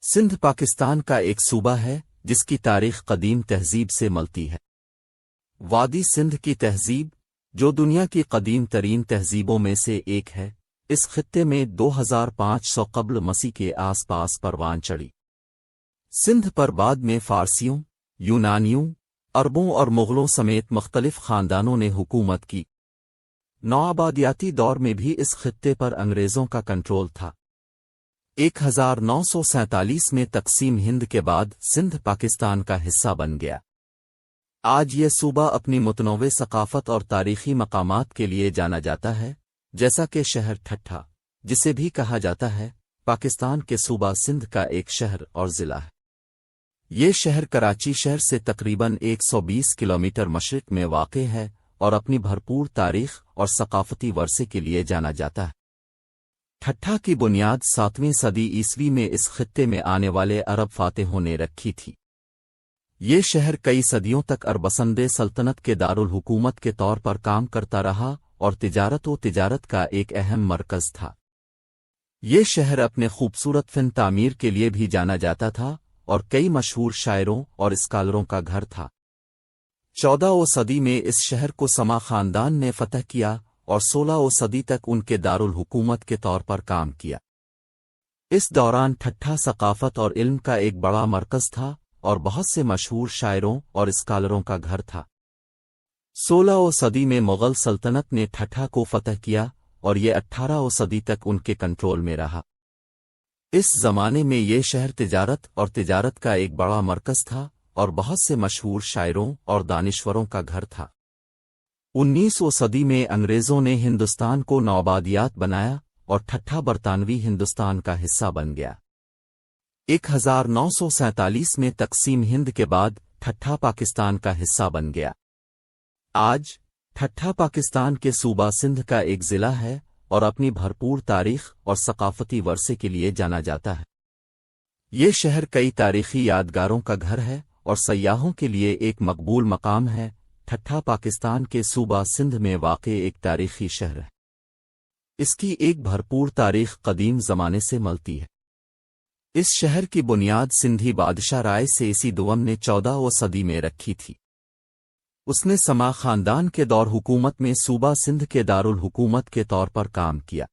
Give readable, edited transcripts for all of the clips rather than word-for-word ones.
سندھ پاکستان کا ایک صوبہ ہے جس کی تاریخ قدیم تہذیب سے ملتی ہے۔ وادی سندھ کی تہذیب، جو دنیا کی قدیم ترین تہذیبوں میں سے ایک ہے، اس خطے میں 2500 قبل مسیح کے آس پاس پروان چڑھی۔ سندھ پر بعد میں فارسیوں، یونانیوں، عربوں اور مغلوں سمیت مختلف خاندانوں نے حکومت کی۔ نوآبادیاتی دور میں بھی اس خطے پر انگریزوں کا کنٹرول تھا۔ 1947 میں تقسیم ہند کے بعد سندھ پاکستان کا حصہ بن گیا۔ آج یہ صوبہ اپنی متنوع ثقافت اور تاریخی مقامات کے لیے جانا جاتا ہے، جیسا کہ شہر ٹھٹھہ، جسے بھی کہا جاتا ہے، پاکستان کے صوبہ سندھ کا ایک شہر اور ضلع ہے۔ یہ شہر کراچی شہر سے تقریباً 120 کلومیٹر مشرق میں واقع ہے اور اپنی بھرپور تاریخ اور ثقافتی ورثے کے لیے جانا جاتا ہے۔ ٹھٹھہ کی بنیاد 7ویں صدی عیسوی میں اس خطے میں آنے والے عرب فاتحوں نے رکھی تھی۔ یہ شہر کئی صدیوں تک عربسندِ سلطنت کے دارالحکومت کے طور پر کام کرتا رہا اور تجارت کا ایک اہم مرکز تھا۔ یہ شہر اپنے خوبصورت فن تعمیر کے لیے بھی جانا جاتا تھا اور کئی مشہور شاعروں اور اسکالروں کا گھر تھا۔ 14ویں صدی میں اس شہر کو سما خاندان نے فتح کیا اور 16ویں صدی تک ان کے دارالحکومت کے طور پر کام کیا۔ اس دوران ٹھٹھہ ثقافت اور علم کا ایک بڑا مرکز تھا اور بہت سے مشہور شاعروں اور اسکالروں کا گھر تھا۔ 16ویں صدی میں مغل سلطنت نے ٹھٹھہ کو فتح کیا اور یہ 18ویں صدی تک ان کے کنٹرول میں رہا۔ اس زمانے میں یہ شہر تجارت کا ایک بڑا مرکز تھا اور بہت سے مشہور شاعروں اور دانشوروں کا گھر تھا۔ 19ویں صدی میں انگریزوں نے ہندوستان کو نوآبادیات بنایا اور ٹھٹھہ برطانوی ہندوستان کا حصہ بن گیا۔ 1947 میں تقسیم ہند کے بعد ٹھٹھہ پاکستان کا حصہ بن گیا۔ آج ٹھٹھہ پاکستان کے صوبہ سندھ کا ایک ضلع ہے اور اپنی بھرپور تاریخ اور ثقافتی ورثے کے لیے جانا جاتا ہے۔ یہ شہر کئی تاریخی یادگاروں کا گھر ہے اور سیاحوں کے لیے ایک مقبول مقام ہے۔ ٹھٹھہ پاکستان کے صوبہ سندھ میں واقع ایک تاریخی شہر ہے۔ اس کی ایک بھرپور تاریخ قدیم زمانے سے ملتی ہے۔ اس شہر کی بنیاد سندھی بادشاہ رائے سیسی دوم نے 14ویں صدی میں رکھی تھی۔ اس نے سما خاندان کے دور حکومت میں صوبہ سندھ کے دارالحکومت کے طور پر کام کیا۔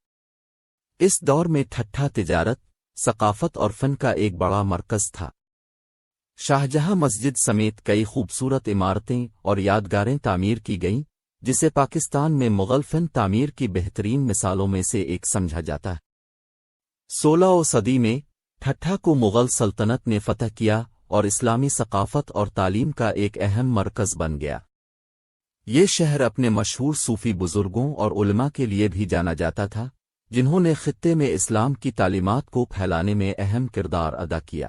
اس دور میں ٹھٹھہ تجارت، ثقافت اور فن کا ایک بڑا مرکز تھا۔ شاہجہاں مسجد سمیت کئی خوبصورت عمارتیں اور یادگاریں تعمیر کی گئیں، جسے پاکستان میں مغل فن تعمیر کی بہترین مثالوں میں سے ایک سمجھا جاتا ہے۔ 16ویں صدی میں ٹھٹھہ کو مغل سلطنت نے فتح کیا اور اسلامی ثقافت اور تعلیم کا ایک اہم مرکز بن گیا۔ یہ شہر اپنے مشہور صوفی بزرگوں اور علماء کے لیے بھی جانا جاتا تھا، جنہوں نے خطے میں اسلام کی تعلیمات کو پھیلانے میں اہم کردار ادا کیا۔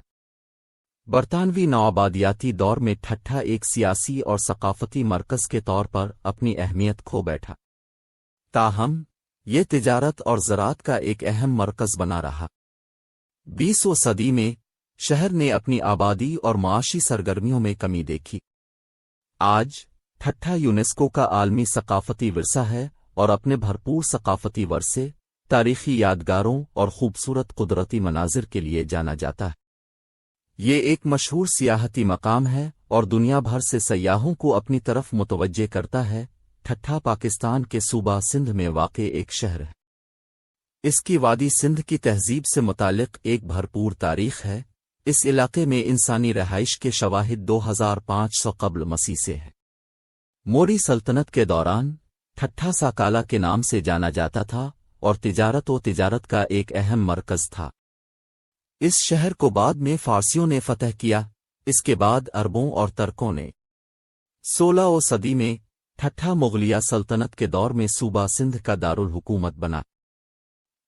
برطانوی نوآبادیاتی دور میں ٹھٹھہ ایک سیاسی اور ثقافتی مرکز کے طور پر اپنی اہمیت کھو بیٹھا۔ تاہم یہ تجارت اور زراعت کا ایک اہم مرکز بنا رہا۔ 20ویں صدی میں شہر نے اپنی آبادی اور معاشی سرگرمیوں میں کمی دیکھی۔ آج ٹھٹھہ یونیسکو کا عالمی ثقافتی ورثہ ہے اور اپنے بھرپور ثقافتی ورثے، تاریخی یادگاروں اور خوبصورت قدرتی مناظر کے لیے جانا جاتا ہے۔ یہ ایک مشہور سیاحتی مقام ہے اور دنیا بھر سے سیاحوں کو اپنی طرف متوجہ کرتا ہے۔ ٹھٹھہ پاکستان کے صوبہ سندھ میں واقع ایک شہر ہے۔ اس کی وادی سندھ کی تہذیب سے متعلق ایک بھرپور تاریخ ہے۔ اس علاقے میں انسانی رہائش کے شواہد 2500 قبل مسیح سے ہے۔ موری سلطنت کے دوران ٹھٹھہ ساکالہ کے نام سے جانا جاتا تھا اور تجارت کا ایک اہم مرکز تھا۔ اس شہر کو بعد میں فارسیوں نے فتح کیا، اس کے بعد عربوں اور ترکوں نے۔ 16ویں صدی میں ٹھٹھہ مغلیہ سلطنت کے دور میں صوبہ سندھ کا دارالحکومت بنا۔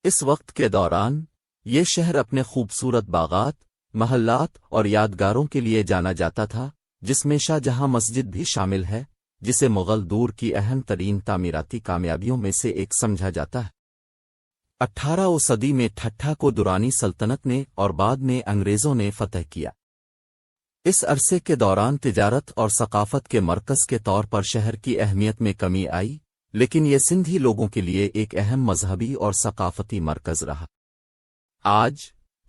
اس وقت کے دوران یہ شہر اپنے خوبصورت باغات، محلات اور یادگاروں کے لیے جانا جاتا تھا، جس میں شاہ جہاں مسجد بھی شامل ہے، جسے مغل دور کی اہم ترین تعمیراتی کامیابیوں میں سے ایک سمجھا جاتا ہے۔ 18ویں صدی میں ٹھٹھہ کو درانی سلطنت نے اور بعد میں انگریزوں نے فتح کیا۔ اس عرصے کے دوران تجارت اور ثقافت کے مرکز کے طور پر شہر کی اہمیت میں کمی آئی، لیکن یہ سندھی لوگوں کے لیے ایک اہم مذہبی اور ثقافتی مرکز رہا۔ آج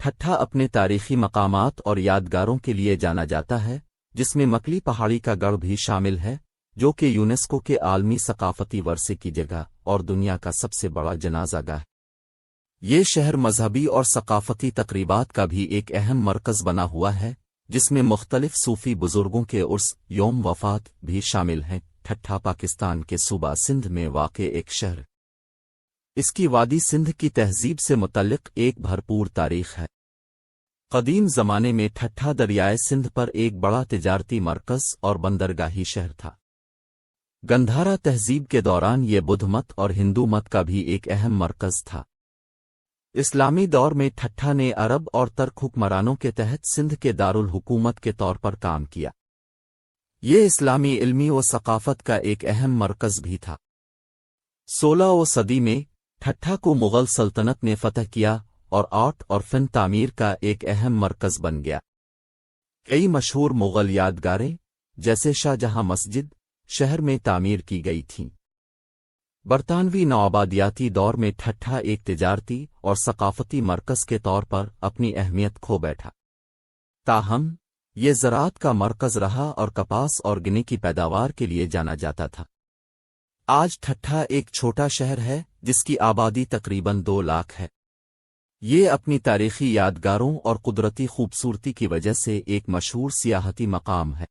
ٹھٹھا اپنے تاریخی مقامات اور یادگاروں کے لیے جانا جاتا ہے، جس میں مکلی پہاڑی کا گڑھ بھی شامل ہے، جو کہ یونیسکو کے عالمی ثقافتی ورثے کی جگہ اور دنیا کا سب سے بڑا جنازہ گاہ ہے۔ یہ شہر مذہبی اور ثقافتی تقریبات کا بھی ایک اہم مرکز بنا ہوا ہے، جس میں مختلف صوفی بزرگوں کے عرس یوم وفات بھی شامل ہیں۔ ٹھٹھا پاکستان کے صوبہ سندھ میں واقع ایک شہر، اس کی وادی سندھ کی تہذیب سے متعلق ایک بھرپور تاریخ ہے۔ قدیم زمانے میں ٹھٹھا دریائے سندھ پر ایک بڑا تجارتی مرکز اور بندرگاہی شہر تھا۔ گندھارا تہذیب کے دوران یہ بدھ مت اور ہندو مت کا بھی ایک اہم مرکز تھا۔ اسلامی دور میں ٹھٹھا نے عرب اور ترک حکمرانوں کے تحت سندھ کے دارالحکومت کے طور پر کام کیا۔ یہ اسلامی علمی و ثقافت کا ایک اہم مرکز بھی تھا۔ 16ویں صدی میں ٹھٹھا کو مغل سلطنت نے فتح کیا اور آرٹ اور فن تعمیر کا ایک اہم مرکز بن گیا۔ کئی مشہور مغل یادگاریں جیسے شاہ جہاں مسجد شہر میں تعمیر کی گئی تھیں۔ برطانوی نوآبادیاتی دور میں ٹھٹھا ایک تجارتی اور ثقافتی مرکز کے طور پر اپنی اہمیت کھو بیٹھا۔ تاہم یہ زراعت کا مرکز رہا اور کپاس اور گنے کی پیداوار کے لیے جانا جاتا تھا۔ آج ٹھٹھا ایک چھوٹا شہر ہے جس کی آبادی تقریباً 2 لاکھ ہے۔ یہ اپنی تاریخی یادگاروں اور قدرتی خوبصورتی کی وجہ سے ایک مشہور سیاحتی مقام ہے۔